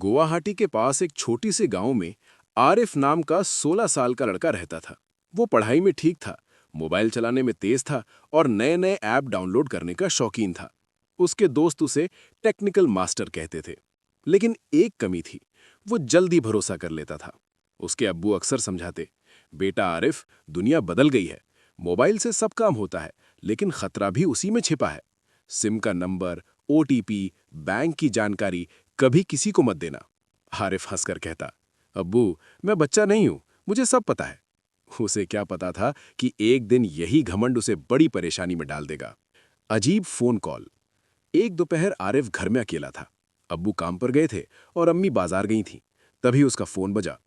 गुवाहाटी के पास एक छोटी सी गांव में आरिफ नाम का 16 साल का लड़का रहता था। वो पढ़ाई में ठीक था, मोबाइल चलाने में तेज था और नए नए ऐप डाउनलोड करने का शौकीन था। उसके दोस्त उसे टेक्निकल मास्टर कहते थे। लेकिन एक कमी थी, वो जल्दी भरोसा कर लेता था। उसके अब्बू अक्सर समझाते, बेटा आरिफ, दुनिया बदल गई है। मोबाइल से सब काम होता है, लेकिन खतरा भी उसी में छिपा है। सिम का नंबर, ओटीपी, बैंक की जानकारी कभी किसी को मत देना। आरिफ हंसकर कहता, अब्बू, मैं बच्चा नहीं हूं, मुझे सब पता है। उसे क्या पता था कि एक दिन यही घमंड उसे बड़ी परेशानी में डाल देगा। अजीब फोन कॉल। एक दोपहर आरिफ घर में अकेला था। अब्बू काम पर गए थे और अम्मी बाजार गई थीं। तभी उसका फोन बजा।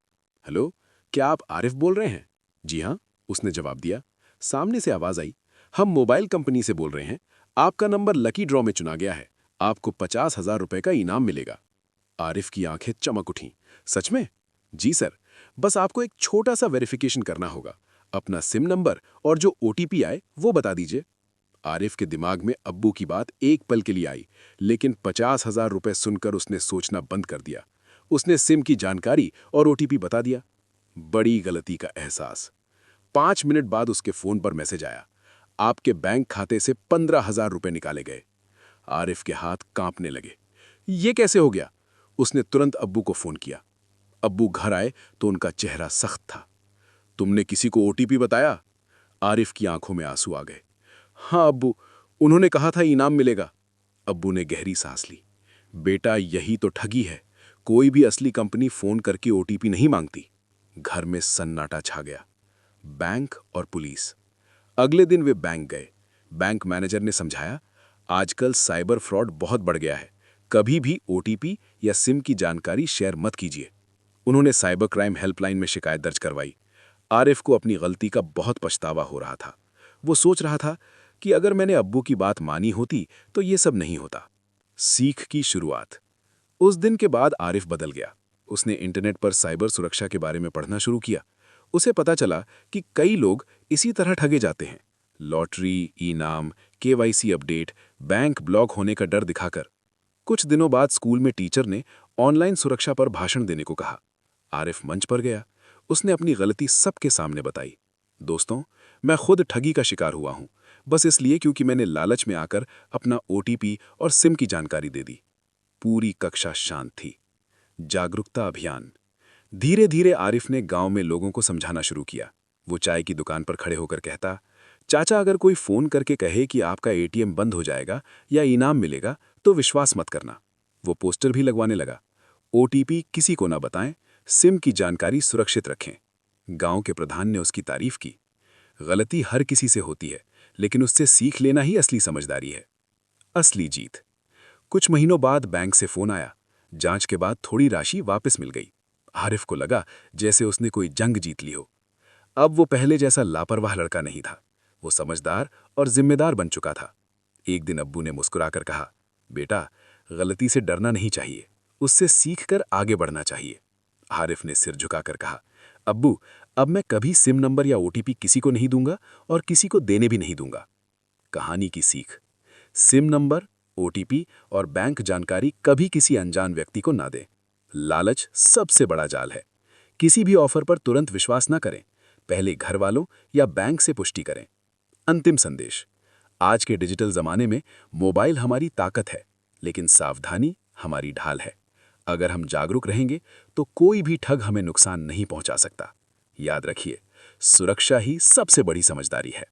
हेलो, क्या आप आरिफ बोल रहे हैं? जी हाँ, उसने जवाब दिया। सामने से आवाज आई, हम मोबाइल कंपनी से बोल रहे हैं। आपका नंबर लकी ड्रॉ में चुना गया है। आपको 50,000 रुपए का इनाम मिलेगा। आरिफ की आंखें चमक उठीं। सच में? जी सर, बस आपको एक छोटा सा वेरिफिकेशन करना होगा। अपना सिम नंबर और जो ओटीपी आए वो बता दीजिए। आरिफ के दिमाग में अब्बू की बात एक पल के लिए आई, लेकिन 50,000 रुपए सुनकर उसने सोचना बंद कर दिया। उसने सिम की जानकारी और ओटीपी बता दिया। बड़ी गलती का एहसास। 5 मिनट बाद उसके फोन पर मैसेज आया, आपके बैंक खाते से 15,000 रुपए निकाले गए। आरिफ के हाथ कांपने लगे। ये कैसे हो गया? उसने तुरंत अब्बू को फोन किया। अब्बू घर आए तो उनका चेहरा सख्त था। तुमने किसी को ओटीपी बताया? आरिफ की आंखों में आंसू आ गए। हाँ अब्बू, उन्होंने कहा था इनाम मिलेगा। अब्बू ने गहरी सांस ली। बेटा, यही तो ठगी है। कोई भी असली कंपनी फोन करके ओटीपी नहीं मांगती। घर में सन्नाटा छा गया। बैंक और पुलिस। अगले दिन वे बैंक गए। बैंक मैनेजर ने समझाया, आजकल साइबर फ्रॉड बहुत बढ़ गया है। कभी भी ओटीपी या सिम की जानकारी शेयर मत कीजिए। उन्होंने साइबर क्राइम हेल्पलाइन में शिकायत दर्ज करवाई। आरिफ को अपनी गलती का बहुत पछतावा हो रहा था। वो सोच रहा था कि अगर मैंने अब्बू की बात मानी होती तो ये सब नहीं होता। सीख की शुरुआत। उस दिन के बाद आरिफ बदल गया। उसने इंटरनेट पर साइबर सुरक्षा के बारे में पढ़ना शुरू किया। उसे पता चला कि कई लोग इसी तरह ठगे जाते हैं। लॉटरी, इनाम, केवाईसी अपडेट, बैंक ब्लॉक होने का डर दिखाकर। कुछ दिनों बाद स्कूल में टीचर ने ऑनलाइन सुरक्षा पर भाषण देने को कहा। आरिफ मंच पर गया। उसने अपनी गलती सबके सामने बताई। दोस्तों, मैं खुद ठगी का शिकार हुआ हूं, बस इसलिए क्योंकि मैंने लालच में आकर अपना ओटीपी और सिम की जानकारी दे दी। पूरी कक्षा शांत थी। जागरूकता अभियान। धीरे धीरे आरिफ ने गांव में लोगों को समझाना शुरू किया। वो चाय की दुकान पर खड़े होकर कहता, चाचा, अगर कोई फोन करके कहे कि आपका एटीएम बंद हो जाएगा या इनाम मिलेगा तो विश्वास मत करना। वो पोस्टर भी लगवाने लगा, ओटीपी किसी को ना बताएं, सिम की जानकारी सुरक्षित रखें। गांव के प्रधान ने उसकी तारीफ की। गलती हर किसी से होती है, लेकिन उससे सीख लेना ही असली समझदारी है। असली जीत। कुछ महीनों बाद बैंक से फोन आया। जांच के बाद थोड़ी राशि वापस मिल गई। आरिफ को लगा जैसे उसने कोई जंग जीत ली हो। अब वो पहले जैसा लापरवाह लड़का नहीं था। वो समझदार और जिम्मेदार बन चुका था। एक दिन अब्बू ने मुस्कुराकर कहा, बेटा, गलती से डरना नहीं चाहिए, उससे सीखकर आगे बढ़ना चाहिए। आरिफ ने सिर झुकाकर कहा, अब्बू, अब मैं कभी सिम नंबर या ओटीपी किसी को नहीं दूंगा और किसी को देने भी नहीं दूंगा। कहानी की सीख। सिम नंबर, ओटीपी और बैंक जानकारी कभी किसी अनजान व्यक्ति को ना दें। लालच सबसे बड़ा जाल है। किसी भी ऑफर पर तुरंत विश्वास ना करें। पहले घर वालों या बैंक से पुष्टि करें। अंतिम संदेश। आज के डिजिटल जमाने में मोबाइल हमारी ताकत है, लेकिन सावधानी हमारी ढाल है। अगर हम जागरूक रहेंगे तो कोई भी ठग हमें नुकसान नहीं पहुंचा सकता। याद रखिए, सुरक्षा ही सबसे बड़ी समझदारी है।